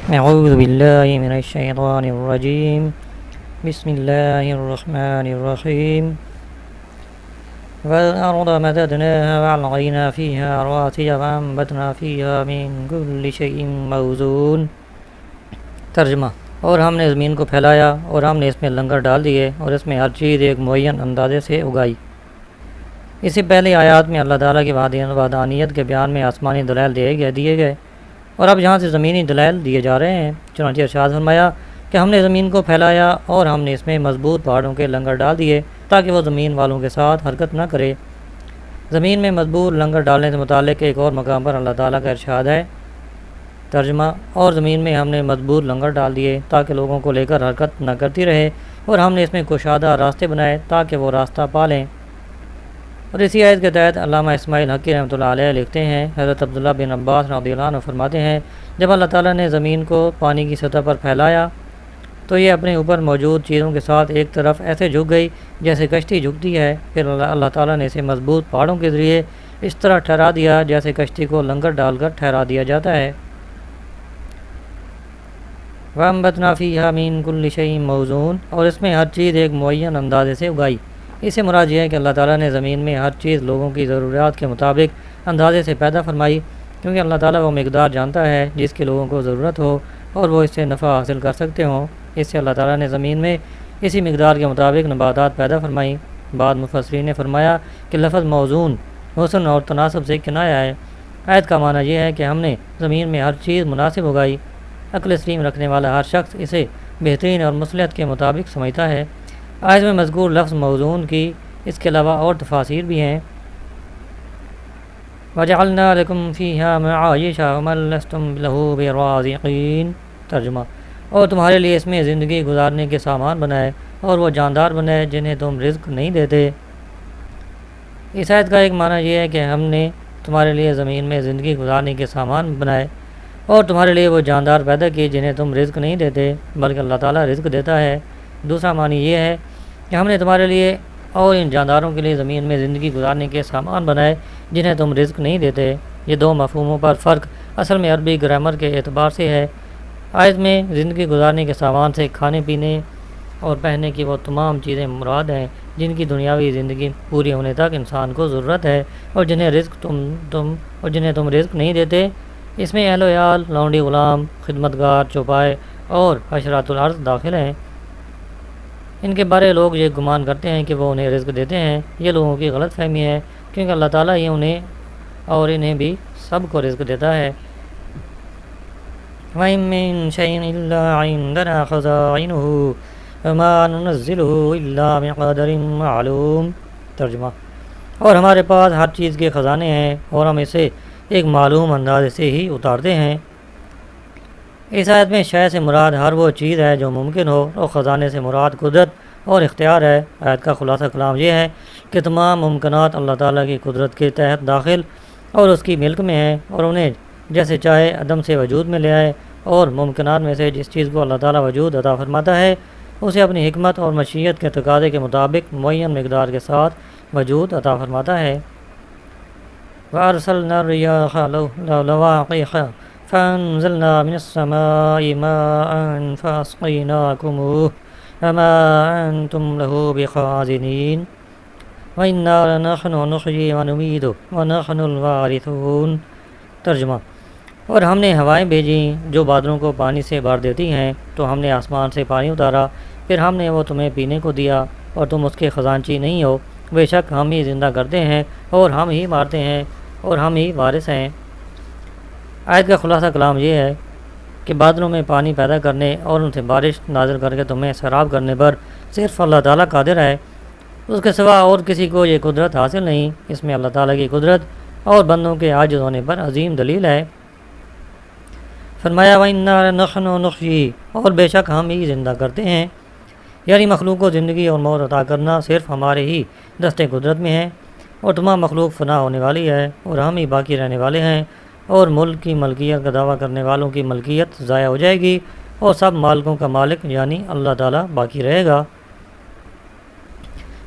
أعوذ بالله من الشيطان الرجيم بسم الله الرحمن الرحيم والأرض مددناها وألقينا فيها رواسي وأنبتنا فيها من كل شيء موزون۔ ترجمہ: اور ہم نے زمین کو پھیلایا اور ہم نے اس میں لنگر ڈال دیے اور اس میں ہر چیز ایک معین اندازے سے اگائی۔ اس سے پہلے آیات میں اللہ تعالیٰ کی وحدانیت کے بیان میں آسمانی دلائل دیے گئے اور اب یہاں سے زمینی دلائل دیے جا رہے ہیں۔ چنانچہ ارشاد فرمایا کہ ہم نے زمین کو پھیلایا اور ہم نے اس میں مضبوط پہاڑوں کے لنگر ڈال دیے تاکہ وہ زمین والوں کے ساتھ حرکت نہ کرے۔ زمین میں مضبوط لنگر ڈالنے سے متعلق ایک اور مقام پر اللہ تعالیٰ کا ارشاد ہے۔ ترجمہ: اور زمین میں ہم نے مضبوط لنگر ڈال دیے تاکہ لوگوں کو لے کر حرکت نہ کرتی رہے اور ہم نے اس میں کشادہ راستے بنائے تاکہ وہ راستہ پا لیں۔ اور اسی آیت کے تحت علامہ اسماعیل حقی رحمۃ اللہ علیہ لکھتے ہیں، حضرت عبداللہ بن عباس رضی اللہ عنہ فرماتے ہیں، جب اللہ تعالیٰ نے زمین کو پانی کی سطح پر پھیلایا تو یہ اپنے اوپر موجود چیزوں کے ساتھ ایک طرف ایسے جھک گئی جیسے کشتی جھکتی ہے۔ پھر اللہ تعالیٰ نے اسے مضبوط پہاڑوں کے ذریعے اس طرح ٹھہرا دیا جیسے کشتی کو لنگر ڈال کر ٹھہرا دیا جاتا ہے۔ وَأَنبَتْنَا فِيهَا مِن كُلِّ شَيْءٍ مَوْزُونٍ، اور اس میں ہر چیز ایک معین اندازے سے اگائی۔ اس سے مراد یہ ہے کہ اللہ تعالیٰ نے زمین میں ہر چیز لوگوں کی ضروریات کے مطابق اندازے سے پیدا فرمائی، کیونکہ اللہ تعالیٰ وہ مقدار جانتا ہے جس کی لوگوں کو ضرورت ہو اور وہ اس سے نفع حاصل کر سکتے ہوں۔ اس سے اللہ تعالیٰ نے زمین میں اسی مقدار کے مطابق نباتات پیدا فرمائی۔ بعض مفسرین نے فرمایا کہ لفظ موزون حسن اور تناسب سے کنایا ہے۔ آیت کا معنی یہ ہے کہ ہم نے زمین میں ہر چیز مناسب اگائی۔ عقل سلیم رکھنے والا ہر شخص اسے بہترین اور مصلحت کے مطابق سمجھتا ہے۔ آیت میں مذکور لفظ موزون کی اس کے علاوہ اور تفاسیر بھی ہیں۔ وَجَعَلْنَا لَكُمْ فِيهَا مَعَایِشَ وَمَن لَّسْتُمْ لَهُ بِرَازِقِینَ۔ ترجمہ: اور تمہارے لیے اس میں زندگی گزارنے کے سامان بنائے اور وہ جاندار بنائے جنہیں تم رزق نہیں دیتے۔ اس آیت کا ایک معنی یہ ہے کہ ہم نے تمہارے لیے زمین میں زندگی گزارنے کے سامان بنائے اور تمہارے لیے وہ جاندار پیدا کیے جنہیں تم رزق نہیں دیتے، بلکہ اللہ تعالیٰ رزق دیتا ہے۔ دوسرا معنی یہ ہے کہ ہم نے تمہارے لیے اور ان جانداروں کے لیے زمین میں زندگی گزارنے کے سامان بنائے جنہیں تم رزق نہیں دیتے۔ یہ دو مفہوموں پر فرق اصل میں عربی گرامر کے اعتبار سے ہے۔ آیت میں زندگی گزارنے کے سامان سے کھانے پینے اور پہننے کی وہ تمام چیزیں مراد ہیں جن کی دنیاوی زندگی پوری ہونے تک انسان کو ضرورت ہے اور جنہیں تم رزق نہیں دیتے۔ اس میں اہل و عیال، لونڈی غلام، خدمتگار، چوپائے اور حشرات الارض داخل ہیں۔ ان کے بارے لوگ یہ گمان کرتے ہیں کہ وہ انہیں رزق دیتے ہیں۔ یہ لوگوں کی غلط فہمی ہے، کیونکہ اللہ تعالیٰ ہی انہیں اور انہیں بھی سب کو رزق دیتا ہے۔ وَإِن مِّن شَيْءٍ إِلَّا عِندَنَا خَزَائِنُهُ وَمَا نُنَزِّلُهُ إِلَّا بِقَدَرٍ مَّعْلُومٍ۔ ترجمہ: اور ہمارے پاس ہر چیز کے خزانے ہیں اور ہم اسے ایک معلوم اندازے سے ہی اتارتے ہیں۔ اس آیت میں شے سے مراد ہر وہ چیز ہے جو ممکن ہو اور خزانے سے مراد قدرت اور اختیار ہے۔ آیت کا خلاصہ کلام یہ ہے کہ تمام ممکنات اللہ تعالیٰ کی قدرت کے تحت داخل اور اس کی ملک میں ہیں اور انہیں جیسے چاہے عدم سے وجود میں لے آئے، اور ممکنات میں سے جس چیز کو اللہ تعالیٰ وجود عطا فرماتا ہے اسے اپنی حکمت اور مشیت کے تقاضے کے مطابق معین مقدار کے ساتھ وجود عطا فرماتا ہے۔ وَأَرْسَلْنَا الرِّيَاحَ لَوَاقِحَ فَأَنزَلْنَا مِنَ السَّمَاءِ مَاءً فَأَسْقَيْنَاكُمُوهُ وَمَا أَنْتُمْ لَهُ بِخَازِنِينَ وَإِنَّا لَنَحْنُ نُحْيِي وَنُمِيتُ وَنَحْنُ الْوَارِثُونَ۔ ترجمہ: اور ہم نے ہوائیں بھیجیں جو بادلوں کو پانی سے بھر دیتی ہیں، تو ہم نے آسمان سے پانی اتارا، پھر ہم نے وہ تمہیں پینے کو دیا اور تم اس کے خزانچی نہیں ہو۔ بے شک ہم ہی زندہ کرتے ہیں اور ہم ہی مارتے ہیں اور ہم ہی وارث ہیں۔ آیت کا خلاصہ کلام یہ ہے کہ بادلوں میں پانی پیدا کرنے اور ان سے بارش نازل کر کے تمہیں سیراب کرنے پر صرف اللہ تعالیٰ قادر ہے، اس کے سوا اور کسی کو یہ قدرت حاصل نہیں۔ اس میں اللہ تعالیٰ کی قدرت اور بندوں کے عاجز ہونے پر عظیم دلیل ہے۔ فرمایا وَإِنَّا لَنَحْنُ نُحْيِي، اور بے شک ہم ہی زندہ کرتے ہیں، یعنی مخلوق کو زندگی اور موت عطا کرنا صرف ہمارے ہی دستے قدرت میں ہے، اور تمام مخلوق فنا ہونے والی ہے اور ہم ہی باقی رہنے والے ہیں، اور ملک کی ملکیت کا دعویٰ کرنے والوں کی ملکیت ضائع ہو جائے گی اور سب مالکوں کا مالک یعنی اللہ تعالیٰ باقی رہے گا۔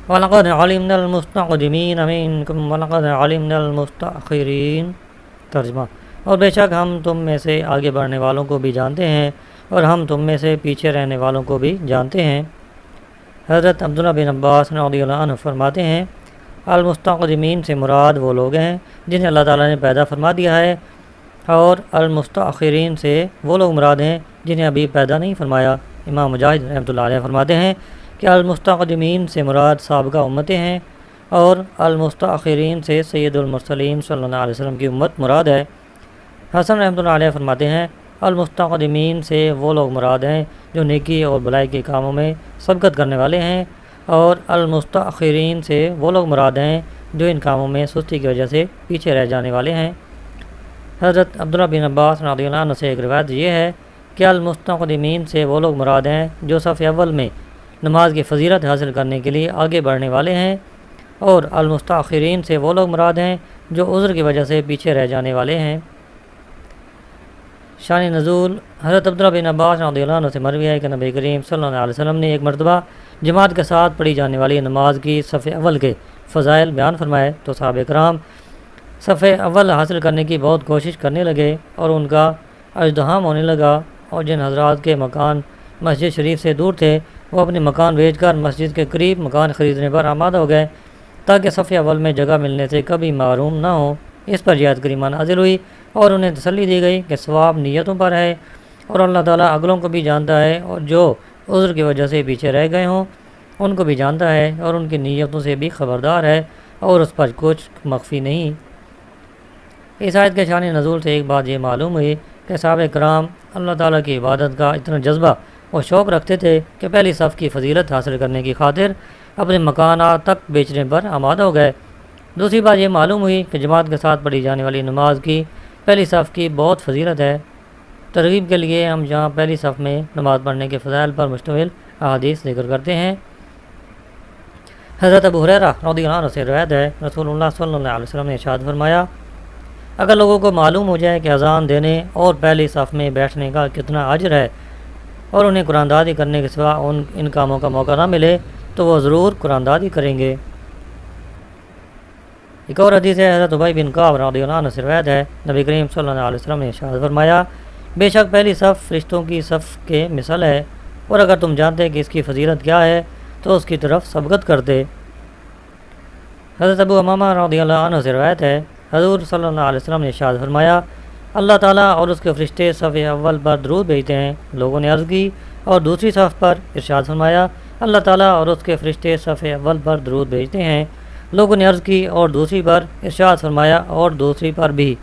وَلَقَدْ عَلِمْنَا الْمُسْتَقْدِمِينَ مِنْكُمْ وَلَقَدْ عَلِمْنَا الْمُسْتَأْخِرِينَ۔ ترجمہ: اور بے شک ہم تم میں سے آگے بڑھنے والوں کو بھی جانتے ہیں اور ہم تم میں سے پیچھے رہنے والوں کو بھی جانتے ہیں۔ حضرت عبداللہ بن عباس رضی اللہ عنہ فرماتے ہیں المستقدمین سے مراد وہ لوگ ہیں جنہیں اللہ تعالیٰ نے پیدا فرما دیا ہے، اور المستاخرین سے وہ لوگ مراد ہیں جنہیں ابھی پیدا نہیں فرمایا۔ امام مجاہد رحمۃ اللہ علیہ فرماتے ہیں کہ المستقدمین سے مراد سابقہ امتیں ہیں، اور المستاخرین سے سید المرسلین صلی اللہ علیہ وسلم کی امت مراد ہے۔ حسن رحمۃ اللہ علیہ فرماتے ہیں المستقدمین سے وہ لوگ مراد ہیں جو نیکی اور بلائی کے کاموں میں سبقت کرنے والے ہیں، اور المستاخرین سے وہ لوگ مراد ہیں جو ان کاموں میں سستی کی وجہ سے پیچھے رہ جانے والے ہیں۔ حضرت عبداللہ بن عباس رضی اللہ عنہ سے ایک روایت یہ ہے کہ المستقدمین سے وہ لوگ مراد ہیں جو صف اول میں نماز کی فضیلت حاصل کرنے کے لیے آگے بڑھنے والے ہیں، اور المستاخرین سے وہ لوگ مراد ہیں جو عذر کی وجہ سے پیچھے رہ جانے والے ہیں۔ شان نزول حضرت عبداللہ بن عباس رضی اللہ عنہ سے مروی ہے کہ نبی کریم صلی اللہ علیہ وسلم نے ایک مرتبہ جماعت کے ساتھ پڑھی جانے والی نماز کی صف اول کے فضائل بیان فرمائے تو صحابہ کرام صف اول حاصل کرنے کی بہت کوشش کرنے لگے اور ان کا ازدحام ہونے لگا، اور جن حضرات کے مکان مسجد شریف سے دور تھے وہ اپنے مکان بیچ کر مسجد کے قریب مکان خریدنے پر آمادہ ہو گئے تاکہ صف اول میں جگہ ملنے سے کبھی محروم نہ ہوں۔ اس پر یہ آیت کریمہ نازل ہوئی اور انہیں تسلی دی گئی کہ ثواب نیتوں پر ہے، اور اللہ تعالیٰ عقلوں کو بھی جانتا ہے، اور جو عذر کی وجہ سے پیچھے رہ گئے ہوں ان کو بھی جانتا ہے، اور ان کی نیتوں سے بھی خبردار ہے، اور اس پر کچھ مخفی نہیں۔ اس آیت کے شان نزول سے ایک بات یہ معلوم ہوئی کہ صحابہ کرام اللہ تعالیٰ کی عبادت کا اتنا جذبہ اور شوق رکھتے تھے کہ پہلی صف کی فضیلت حاصل کرنے کی خاطر اپنے مکانات تک بیچنے پر آمادہ ہو گئے۔ دوسری بات یہ معلوم ہوئی کہ جماعت کے ساتھ پڑھی جانے والی نماز کی پہلی صف کی بہت فضیلت ہے۔ ترغیب کے لیے ہم جہاں پہلی صف میں نماز پڑھنے کے فضائل پر مشتمل احادیث ذکر کرتے ہیں۔ حضرت ابو ہریرہ رضی اللہ عنہ سے روایت ہے رسول اللہ صلی اللہ علیہ وسلم نے ارشاد فرمایا اگر لوگوں کو معلوم ہو جائے کہ اذان دینے اور پہلی صف میں بیٹھنے کا کتنا اجر ہے اور انہیں قرآن دادی کرنے کے سوا ان کاموں کا موقع نہ ملے تو وہ ضرور قرآن دادی کریں گے۔ ایک اور حدیث ہے حضرت ابی بن کعب رضی اللہ عنہ سے روایت ہے نبی کریم صلی اللہ علیہ وسلم نے ارشاد فرمایا بے شک پہلی صف فرشتوں کی صف کے مثل ہے، اور اگر تم جانتے کہ اس کی فضیلت کیا ہے تو اس کی طرف سبقت کرتے۔ حضرت ابو امامہ رضی اللہ عنہ سے روایت ہے حضور صلی اللہ علیہ وسلم نے ارشاد فرمایا اللہ تعالیٰ اور اس کے فرشتے صف اول پر درود بھیجتے ہیں۔ لوگوں نے عرض کی اور دوسری صف پر؟ ارشاد فرمایا اللہ تعالیٰ اور اس کے فرشتے صف اول پر درود بھیجتے ہیں۔ لوگوں نے عرض کی اور دوسری پر؟ ارشاد فرمایا اور دوسری پر بھی۔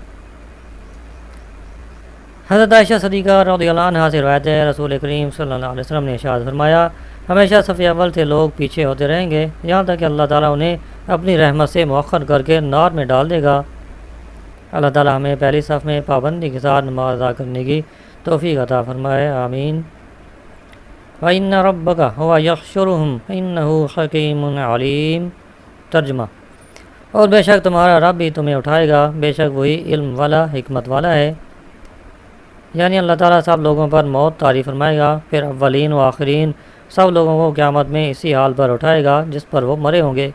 حضرت عائشہ صدیقہ رضی اللہ عنہا سے روایت ہے رسول کریم صلی اللہ علیہ وسلم نے ارشاد فرمایا ہمیشہ صف اول سے لوگ پیچھے ہوتے رہیں گے یہاں تک کہ اللہ تعالیٰ انہیں اپنی رحمت سے مؤخر کر کے نار میں ڈال دے گا۔ اللہ تعالیٰ ہمیں پہلی صف میں پابندی کے ساتھ نماز ادا کرنے کی توفیق عطا فرمائے، آمین۔ وَإِنَّ رَبَّكَ هُوَ يَحْشُرُهُمْ إِنَّهُ حَكِيمٌ عَلِيمٌ۔ ترجمہ اور بے شک تمہارا رب بھی تمہیں اٹھائے گا، بے شک وہی علم والا حکمت والا ہے۔ یعنی اللہ تعالیٰ سب لوگوں پر موت طاری فرمائے گا، پھر اولین و آخرین سب لوگوں کو قیامت میں اسی حال پر اٹھائے گا جس پر وہ مرے ہوں گے۔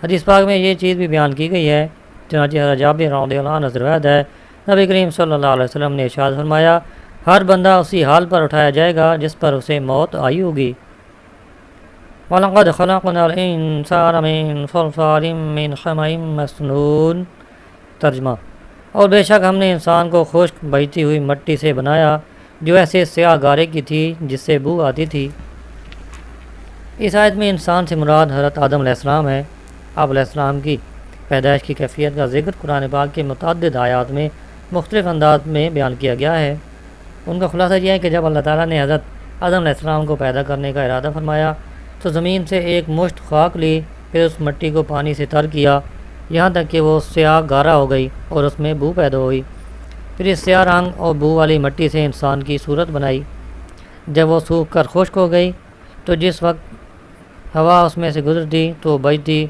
حدیث پاک میں یہ چیز بھی بیان کی گئی ہے، چنانچہ حضرت جابر رضی اللہ عنہ سے روایت ہے نبی کریم صلی اللہ علیہ وسلم نے ارشاد فرمایا ہر بندہ اسی حال پر اٹھایا جائے گا جس پر اسے موت آئی ہوگی۔ وَلَقَدْ خَلَقْنَا الْإِنسَانَ مِنْ صَلْصَالٍ مِّنْ حَمَإٍ مَّسْنُونٍ۔ ترجمہ اور بے شک ہم نے انسان کو خشک بہتی ہوئی مٹی سے بنایا جو ایسے سیاہ گارے کی تھی جس سے بو آتی تھی۔ اس آیت میں انسان سے مراد حضرت آدم علیہ السلام ہے۔ آپ علیہ السلام کی پیدائش کی کیفیت کا ذکر قرآن پاک کے متعدد آیات میں مختلف انداز میں بیان کیا گیا ہے۔ ان کا خلاصہ یہ ہے کہ جب اللہ تعالیٰ نے حضرت آدم علیہ السلام کو پیدا کرنے کا ارادہ فرمایا تو زمین سے ایک مشت خاک لی، پھر اس مٹی کو پانی سے تر کیا یہاں تک کہ وہ سیاہ گارا ہو گئی اور اس میں بو پیدا ہوئی۔ پھر اس سیاہ رنگ اور بو والی مٹی سے انسان کی صورت بنائی۔ جب وہ سوکھ کر خشک ہو گئی تو جس وقت ہوا اس میں سے گزرتی تو وہ بجتی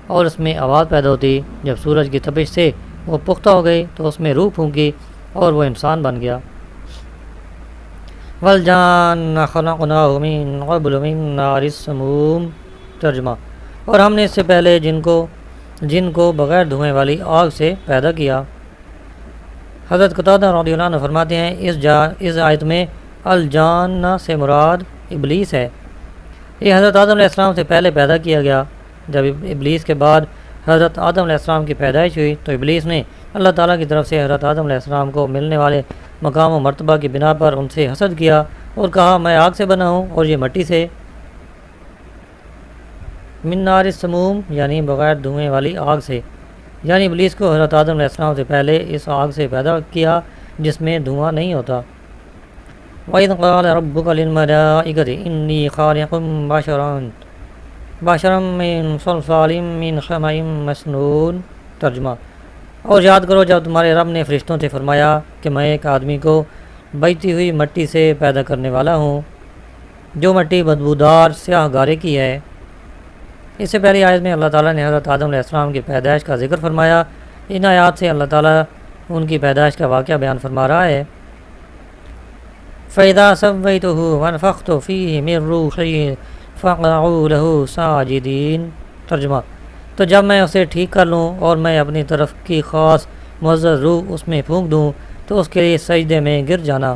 اور اس میں آواز پیدا ہوتی۔ جب سورج کی تپش سے وہ پختہ ہو گئی تو اس میں روح پھونکی اور وہ انسان بن گیا۔ وَالْجَانَّ خَلَقْنَاهُ مِن قَبْلُ مِن نَارِ السَّمُومِ۔ ترجمہ اور ہم نے اس سے پہلے جن کو بغیر دھوئیں والی آگ سے پیدا کیا۔ حضرت قتادہ رضی اللہ عنہ فرماتے ہیں اس آیت میں الجان سے مراد ابلیس ہے۔ یہ حضرت آدم علیہ السلام سے پہلے پیدا کیا گیا۔ جب ابلیس کے بعد حضرت آدم علیہ السلام کی پیدائش ہوئی تو ابلیس نے اللہ تعالیٰ کی طرف سے حضرت آدم علیہ السلام کو ملنے والے مقام و مرتبہ کی بنا پر ان سے حسد کیا اور کہا میں آگ سے بنا ہوں اور یہ مٹی سے۔ من نار السموم یعنی بغیر دھوئیں والی آگ سے، یعنی ابلیس کو حضرت آدم علیہ السلام سے پہلے اس آگ سے پیدا کیا جس میں دھواں نہیں ہوتا۔ وَإِذْ قَالَ رَبُّكَ لِلْمَلَائِكَةِ إِنِّي خَالِقٌ بَشَرًا مِّن صَلْصَالٍ مِّن حَمَإٍ مَّسْنُونٍ۔ ترجمہ: اور یاد کرو جب تمہارے رب نے فرشتوں سے فرمایا کہ میں ایک آدمی کو بجتی ہوئی مٹی سے پیدا کرنے والا ہوں جو مٹی بدبودار سیاہ گارے کی ہے۔ اس سے پہلی آیت میں اللہ تعالیٰ نے حضرت آدم علیہ السلام کی پیدائش کا ذکر فرمایا۔ ان آیات سے اللہ تعالیٰ ان کی پیدائش کا واقعہ بیان فرما رہا ہے۔ فَإِذَا سَوَّيْتُهُ وَنَفَخْتُ فِيهِ مِن رُّوحِي فَقَعُوا لَهُ سَاجِدِينَ۔ ترجمہ: تو جب میں اسے ٹھیک کر لوں اور میں اپنی طرف کی خاص معزز روح اس میں پھونک دوں تو اس کے لیے سجدے میں گر جانا۔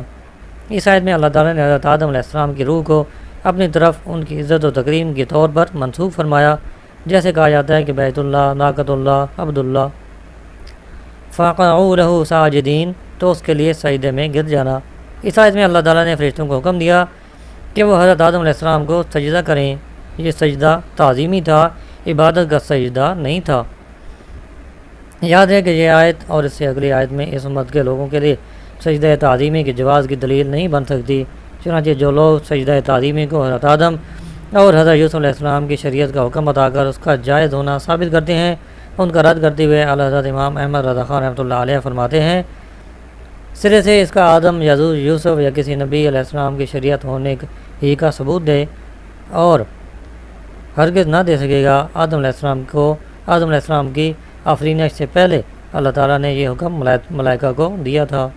اس آیت میں اللہ تعالیٰ نے حضرت آدم علیہ السلام کی روح کو اپنی طرف ان کی عزت و تکریم کے طور پر منسوب فرمایا، جیسے کہا جاتا ہے کہ بیت اللہ، ناقۃ اللہ، عبد اللہ۔ فَقَعُوا لَهُ سَاجِدِينَ تو اس کے لیے سجدے میں گر جانا۔ اس آیت میں اللہ تعالیٰ نے فرشتوں کو حکم دیا کہ وہ حضرت آدم علیہ السلام کو سجدہ کریں۔ یہ سجدہ تعظیمی تھا، عبادت کا سجدہ نہیں تھا۔ یاد ہے کہ یہ آیت اور اس سے اگلی آیت میں اس امت کے لوگوں کے لیے سجدہ تعظیمی کے جواز کی دلیل نہیں بن سکتی۔ چنانچہ جو لوگ سجدہ تعظیمی کو حضرت آدم اور حضرت یوسف علیہ السلام کی شریعت کا حکم بتا کر اس کا جائز ہونا ثابت کرتے ہیں، ان کا رد کرتے ہوئے اعلیٰ حضرت امام احمد رضا خان رحمۃ اللہ علیہ فرماتے ہیں سرے سے اس کا آدم یا یوسف یا کسی نبی علیہ السلام کی شریعت ہونے ہی کا ثبوت دے اور ہرگز نہ دے سکے گا۔ آدم علیہ السلام کی آفرینش سے پہلے اللہ تعالیٰ نے یہ حکم ملائکہ کو دیا تھا۔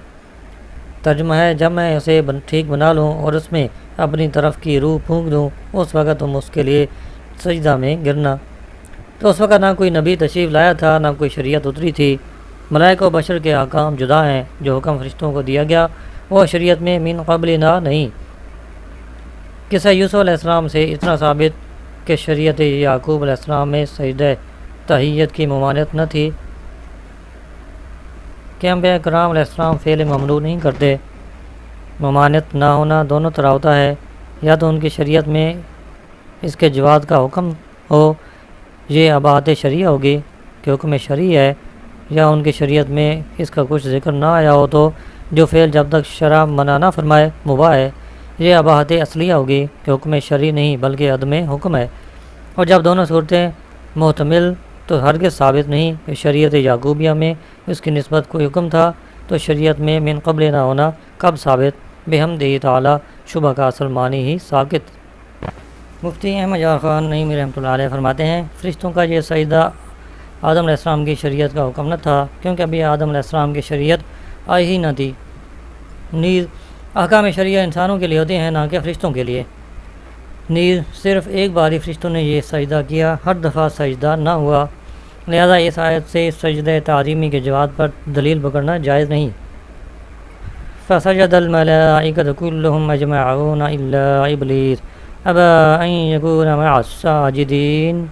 ترجمہ ہے: جب میں اسے ٹھیک بنا لوں اور اس میں اپنی طرف کی روح پھونک دوں اس وقت تم اس کے لیے سجدہ میں گرنا۔ تو اس وقت نہ کوئی نبی تشریف لایا تھا، نہ کوئی شریعت اتری تھی۔ ملائکہ و بشر کے احکام جدا ہیں۔ جو حکم فرشتوں کو دیا گیا وہ شریعت میں من قبلنا نہیں۔ قصہ یوسف علیہ السلام سے اتنا ثابت کہ شریعت یعقوب علیہ السلام میں سجدہ تحیت کی ممانعت نہ تھی کہ انبیاء کرام علیہ السلام فعل ممنوع نہیں کرتے۔ ممانعت نہ ہونا دونوں طرح ہوتا ہے، یا تو ان کی شریعت میں اس کے جواز کا حکم ہو، یہ اباحت شرعیہ ہوگی کہ حکم شرعی ہے، یا ان کی شریعت میں اس کا کچھ ذکر نہ آیا ہو تو جو فعل جب تک شرع منع نہ فرمائے مباح ہے، یہ اباحت اصلیہ ہوگی کہ حکم شرعی نہیں بلکہ عدم حکم ہے۔ اور جب دونوں صورتیں محتمل تو ہرگز ثابت نہیں کہ شریعت یعقوبیہ میں اس کی نسبت کوئی حکم تھا تو شریعت میں من قبل نہ ہونا کب ثابت؟ بحمدہ تعالی شبہ کا اصل معنی ہی ساکت۔ مفتی احمد یار خان نعیمی رحمۃ اللہ علیہ فرماتے ہیں فرشتوں کا یہ سجدہ آدم علیہ السلام کی شریعت کا حکم نہ تھا، کیونکہ ابھی آدم علیہ السلام کی شریعت آئی ہی نہ تھی۔ نیز احکام شرعیہ انسانوں کے لیے ہوتے ہیں، نہ کہ فرشتوں کے لیے۔ نیز صرف ایک بار ہی فرشتوں نے یہ سجدہ کیا، ہر دفعہ سجدہ نہ ہوا، لہذا اس آیت سے سجدہ تعظیمی کے جواز پر دلیل پکڑنا جائز نہیں۔ فسجد الملائکۃ کلہم اجمعون الا ابلیس ابى ان یکون مع الساجدین۔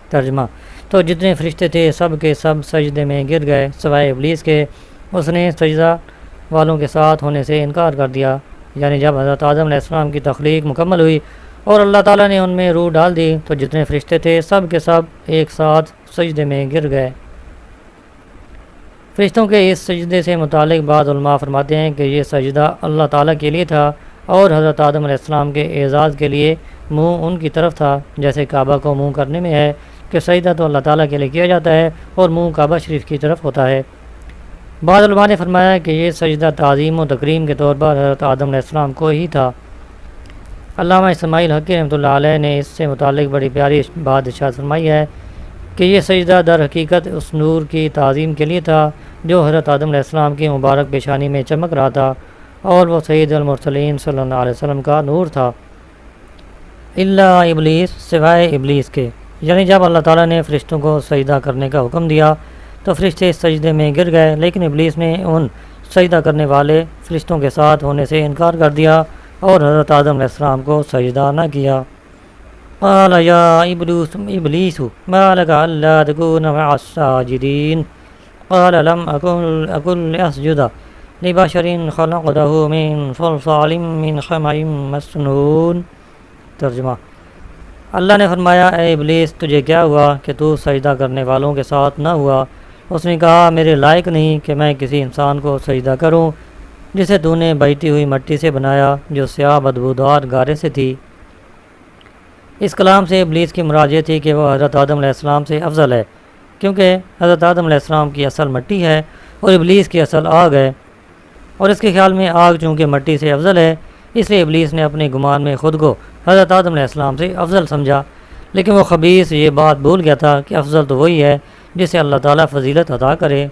ترجمہ: تو جتنے فرشتے تھے سب کے سب سجدے میں گر گئے سوائے ابلیس کے، اس نے سجدہ والوں کے ساتھ ہونے سے انکار کر دیا۔ یعنی جب حضرت آدم علیہ السلام کی تخلیق مکمل ہوئی اور اللہ تعالیٰ نے ان میں روح ڈال دی تو جتنے فرشتے تھے سب کے سب ایک ساتھ سجدے میں گر گئے۔ فرشتوں کے اس سجدے سے متعلق بعض علماء فرماتے ہیں کہ یہ سجدہ اللہ تعالیٰ کے لیے تھا اور حضرت آدم علیہ السلام کے اعزاز کے لیے منہ ان کی طرف تھا، جیسے کعبہ کو منہ کرنے میں ہے کہ سجدہ تو اللہ تعالیٰ کے لیے کیا جاتا ہے اور منہ کعبہ شریف کی طرف ہوتا ہے۔ بعض علماء نے فرمایا کہ یہ سجدہ تعظیم و تکریم کے طور پر حضرت آدم علیہ السلام کو ہی تھا۔ علامہ اسماعیل حقی رحمۃ اللہ علیہ نے اس سے متعلق بڑی پیاری بات ارشاد فرمائی ہے کہ یہ سجدہ در حقیقت اس نور کی تعظیم کے لیے تھا جو حضرت آدم علیہ السلام کی مبارک پیشانی میں چمک رہا تھا، اور وہ سید المرسلین صلی اللہ علیہ وسلم کا نور تھا۔ الا ابلیس، سوائے ابلیس کے، یعنی جب اللہ تعالیٰ نے فرشتوں کو سجدہ کرنے کا حکم دیا تو فرشتے سجدے میں گر گئے، لیکن ابلیس نے ان سجدہ کرنے والے فرشتوں کے ساتھ ہونے سے انکار کر دیا اور حضرت آدم علیہ السلام کو سجدہ نہ کیا۔ قال یا ابلیس ما لک الا تکون مع الساجدین قال لم اکن لاسجد لبشر خلقته من صلصال من حمأ مسنون۔ ترجمہ: اللہ نے فرمایا، اے ابلیس، تجھے کیا ہوا کہ تو سجدہ کرنے والوں کے ساتھ نہ ہوا؟ اس نے کہا، میرے لائق نہیں کہ میں کسی انسان کو سجدہ کروں جسے تو نے بہتی ہوئی مٹی سے بنایا جو سیاہ بدبودار گارے سے تھی۔ اس کلام سے ابلیس کی مراد یہ تھی کہ وہ حضرت آدم علیہ السلام سے افضل ہے، کیونکہ حضرت آدم علیہ السلام کی اصل مٹی ہے اور ابلیس کی اصل آگ ہے، اور اس کے خیال میں آگ چونکہ مٹی سے افضل ہے، اس لیے ابلیس نے اپنے گمان میں خود کو حضرت آدم علیہ السلام سے افضل سمجھا۔ لیکن وہ خبیث یہ بات بھول گیا تھا کہ افضل تو وہی ہے جسے اللہ تعالیٰ فضیلت عطا کرے۔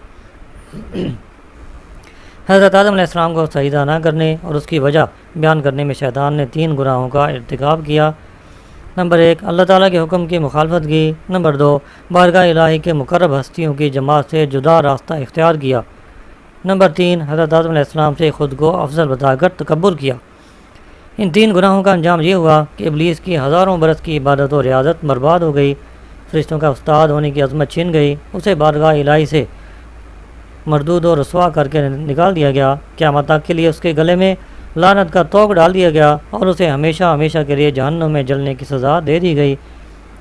حضرت آدم علیہ السلام کو سجدہ نہ کرنے اور اس کی وجہ بیان کرنے میں شیطان نے 3 گناہوں کا ارتکاب کیا۔ نمبر 1، اللہ تعالیٰ کے حکم کی مخالفت کی۔ نمبر 2، بارگاہ الہی کے مقرب ہستیوں کی جماعت سے جدا راستہ اختیار کیا۔ نمبر 3، حضرت آدم علیہ السلام سے خود کو افضل بتا کر تکبر کیا۔ ان 3 گناہوں کا انجام یہ ہوا کہ ابلیس کی ہزاروں برس کی عبادت و ریاضت برباد ہو گئی، فرشتوں کا استاد ہونے کی عظمت چھن گئی، اسے بارگاہ الہی سے مردود و رسوا کر کے نکال دیا گیا، قیامت تک کے لیے اس کے گلے میں لعنت کا طوق ڈال دیا گیا اور اسے ہمیشہ ہمیشہ کے لیے جہنم میں جلنے کی سزا دے دی گئی۔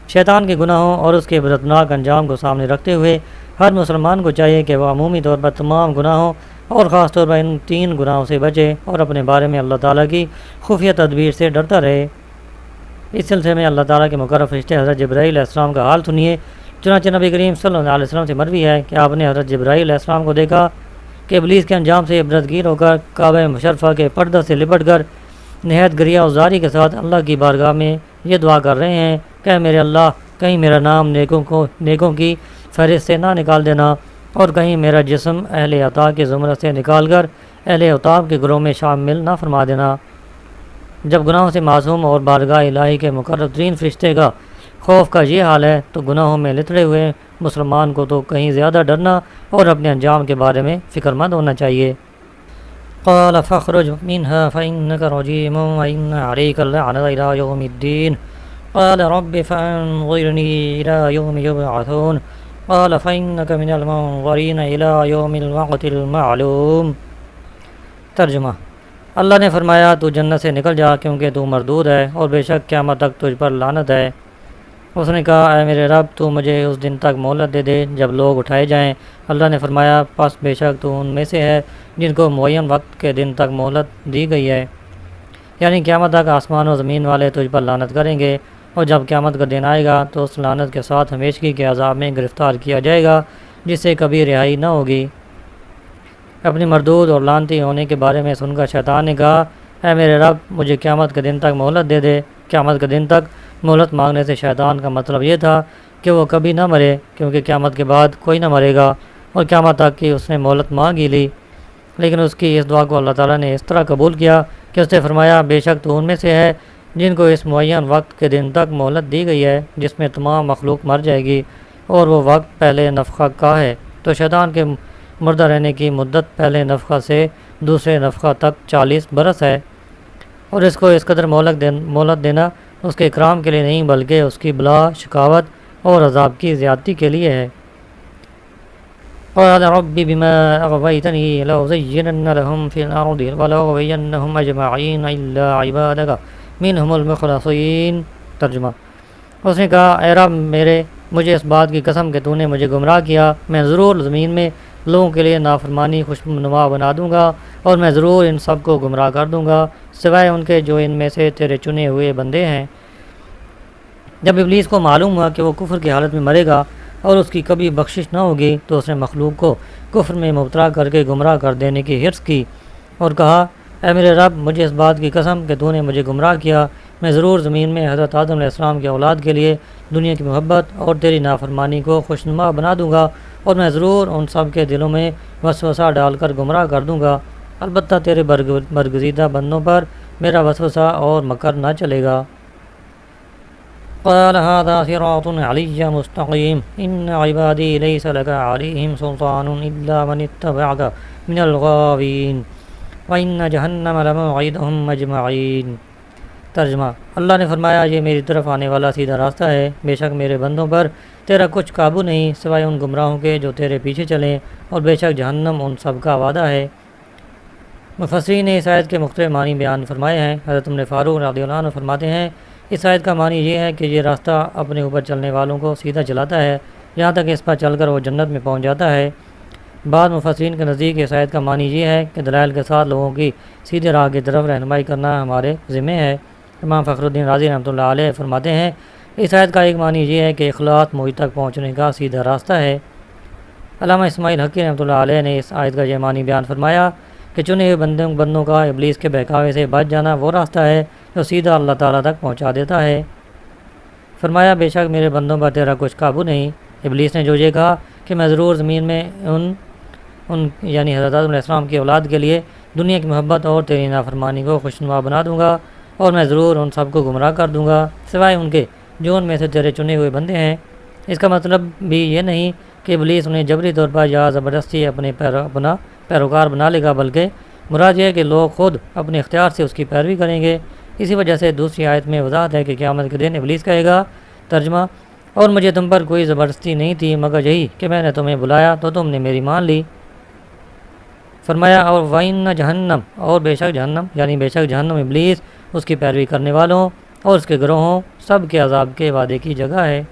شیطان کے گناہوں اور اس کے عبرتناک انجام کو سامنے رکھتے ہوئے ہر مسلمان کو چاہیے کہ وہ عمومی طور پر تمام گناہوں اور خاص طور پر ان 3 گناہوں سے بچے اور اپنے بارے میں اللہ تعالیٰ کی خفیہ تدبیر سے ڈرتا رہے۔ اس سلسلے میں اللہ تعالیٰ کے مقرب فرشتے حضرت جبرائیل علیہ السلام کا حال سنیے۔ چنانچہ نبی کریم صلی اللہ علیہ وسلم سے مروی ہے کہ آپ نے حضرت جبرائیل علیہ السلام کو دیکھا کہ ابلیس کے انجام سے عبرت گیر ہو کر کعبہ مشرفہ کے پردہ سے لپٹ کر نہایت گریہ و زاری کے ساتھ اللہ کی بارگاہ میں یہ دعا کر رہے ہیں کہ میرے اللہ، کہیں میرا نام نیکوں کی فہرست سے نہ نکال دینا، اور کہیں میرا جسم اہل عطا کے زمرہ سے نکال کر اہل عطاب کے گروہ میں شامل نہ فرما دینا۔ جب گناہوں سے معصوم اور بارگاہ الہی کے مقرب ترین فرشتے کا خوف کا یہ حال ہے تو گناہوں میں لتڑے ہوئے مسلمان کو تو کہیں زیادہ ڈرنا اور اپنے انجام کے بارے میں فکر مند ہونا چاہیے۔ قال فاخرج منها فإنك رجيم وإن عليك اللعنة إلى يوم الدين قال رب فأنظرني إلى يوم يبعثون قال فإنك من المنظرين إلى يوم الوقت المعلوم۔ ترجمہ: اللہ نے فرمایا، تو جنت سے نکل جا کیونکہ تو مردود ہے اور بے شک قیامت تک تجھ پر لعنت ہے۔ اس نے کہا، اے میرے رب، تو مجھے اس دن تک مہلت دے دے جب لوگ اٹھائے جائیں۔ اللہ نے فرمایا، پس بے شک تو ان میں سے ہے جن کو معین وقت کے دن تک مہلت دی گئی ہے، یعنی قیامت تک آسمان و زمین والے تجھ پر لعنت کریں گے، اور جب قیامت کا دن آئے گا تو اس لعنت کے ساتھ ہمیشگی کے عذاب میں گرفتار کیا جائے گا جس سے کبھی رہائی نہ ہوگی۔ اپنی مردود اور لعنتی ہونے کے بارے میں سن کر شیطان نے کہا، اے میرے رب، مجھے قیامت کے دن تک مہلت دے دے۔ قیامت کے دن تک مہلت مانگنے سے شیطان کا مطلب یہ تھا کہ وہ کبھی نہ مرے، کیونکہ قیامت کے بعد کوئی نہ مرے گا، اور قیامت تک کی اس نے مہلت مانگ ہی لی۔ لیکن اس کی اس دعا کو اللہ تعالیٰ نے اس طرح قبول کیا کہ اس نے فرمایا، بے شک تو ان میں سے ہے جن کو اس معین وقت کے دن تک مہلت دی گئی ہے جس میں تمام مخلوق مر جائے گی، اور وہ وقت پہلے نفخہ کا ہے۔ تو شیطان کے مردہ رہنے کی مدت پہلے نفخہ سے دوسرے نفخہ تک 40 برس ہے، اور اس کو اس قدر مہلت دینا اس کے اکرام کے لیے نہیں بلکہ اس کی بلا، شقاوت اور عذاب کی زیادتی کے لیے ہے۔ قال رب بما أغويتني لأزينن لهم في الأرض ولأغوينهم أجمعين إلا عبادك منهم المخلصين۔ ترجمہ: اس نے کہا، اے رب میرے، مجھے اس بات کی قسم کہ تو نے مجھے گمراہ کیا، میں ضرور زمین میں لوگوں کے لیے نافرمانی خوشنما بنا دوں گا، اور میں ضرور ان سب کو گمراہ کر دوں گا سوائے ان کے جو ان میں سے تیرے چنے ہوئے بندے ہیں۔ جب ابلیس کو معلوم ہوا کہ وہ کفر کی حالت میں مرے گا اور اس کی کبھی بخشش نہ ہوگی تو اس نے مخلوق کو کفر میں مبتلا کر کے گمراہ کر دینے کی حرص کی اور کہا، اے میرے رب، مجھے اس بات کی قسم کہ تو نے مجھے گمراہ کیا، میں ضرور زمین میں حضرت آدم علیہ السلام کی اولاد کے لیے دنیا کی محبت اور تیری نافرمانی کو خوشنما بنا دوں گا، اور میں ضرور ان سب کے دلوں میں وسوسہ ڈال کر گمراہ کر دوں گا، البتہ تیرے برگزیدہ بندوں پر میرا وسوسہ اور مکر نہ چلے گا۔ قال هذا صراط علي مستقيم إن عبادي ليس لك عليهم سلطان إلا من اتبعك من الغاوين وإن جہنم لموعدهم أجمعين۔ ترجمہ: اللہ نے فرمایا یہ میری طرف آنے والا سیدھا راستہ ہے، بے شک میرے بندوں پر تیرا کچھ قابو نہیں سوائے ان گمراہوں کے جو تیرے پیچھے چلیں، اور بے شک جہنم ان سب کا وعدہ ہے۔ مفسرین نے اس آیت کے مختلف معنی بیان فرمائے ہیں۔ حضرت عمر فاروق رضی اللہ عنہ فرماتے ہیں اس آیت کا معنی یہ ہے کہ یہ راستہ اپنے اوپر چلنے والوں کو سیدھا چلاتا ہے یہاں تک اس پر چل کر وہ جنت میں پہنچ جاتا ہے۔ بعض مفسرین کے نزدیک اس آیت کا معنی یہ ہے کہ دلائل کے ساتھ لوگوں کی سیدھے راہ کی طرف رہنمائی کرنا ہمارے ذمہ ہے۔ امام فخر الدین رازی رحمۃ اللہ علیہ فرماتے ہیں اس آیت کا ایک معنی یہ ہے کہ اخلاص موحد تک پہنچنے کا سیدھا راستہ ہے۔ علامہ اسماعیل حقی رحمۃ اللہ علیہ نے اس آیت کا یہ معنی بیان فرمایا کہ چنے ہوئے بندوں کا ابلیس کے بہکاوے سے بچ جانا وہ راستہ ہے جو سیدھا اللہ تعالیٰ تک پہنچا دیتا ہے۔ فرمایا بے شک میرے بندوں پر تیرا کچھ قابو نہیں۔ ابلیس نے جو یہ کہا کہ میں ضرور زمین میں ان یعنی حضرت آدم علیہ السلام کی اولاد کے لیے دنیا کی محبت اور تیری نافرمانی کو خوشنما بنا دوں گا، اور میں ضرور ان سب کو گمراہ کر دوں گا سوائے ان کے جو ان میں سے تیرے چنے ہوئے بندے ہیں۔ اس کا مطلب بھی یہ نہیں کہ ابلیس انہیں جبری طور پر یا زبردستی اپنا پیروکار بنا لے گا، بلکہ مراد یہ ہے کہ لوگ خود اپنے اختیار سے اس کی پیروی کریں گے۔ اسی وجہ سے دوسری آیت میں وضاحت ہے کہ قیامت کے دن ابلیس کہے گا۔ ترجمہ: اور مجھے تم پر کوئی زبردستی نہیں تھی مگر یہی کہ میں نے تمہیں بلایا تو تم نے میری مان لی۔ فرمایا اور وَإِنَّ جہنم، اور بے شک جہنم یعنی بے شک جہنم ابلیس، اس کی پیروی کرنے والوں اور اس کے گروہوں سب کے عذاب کے وعدے کی جگہ ہے۔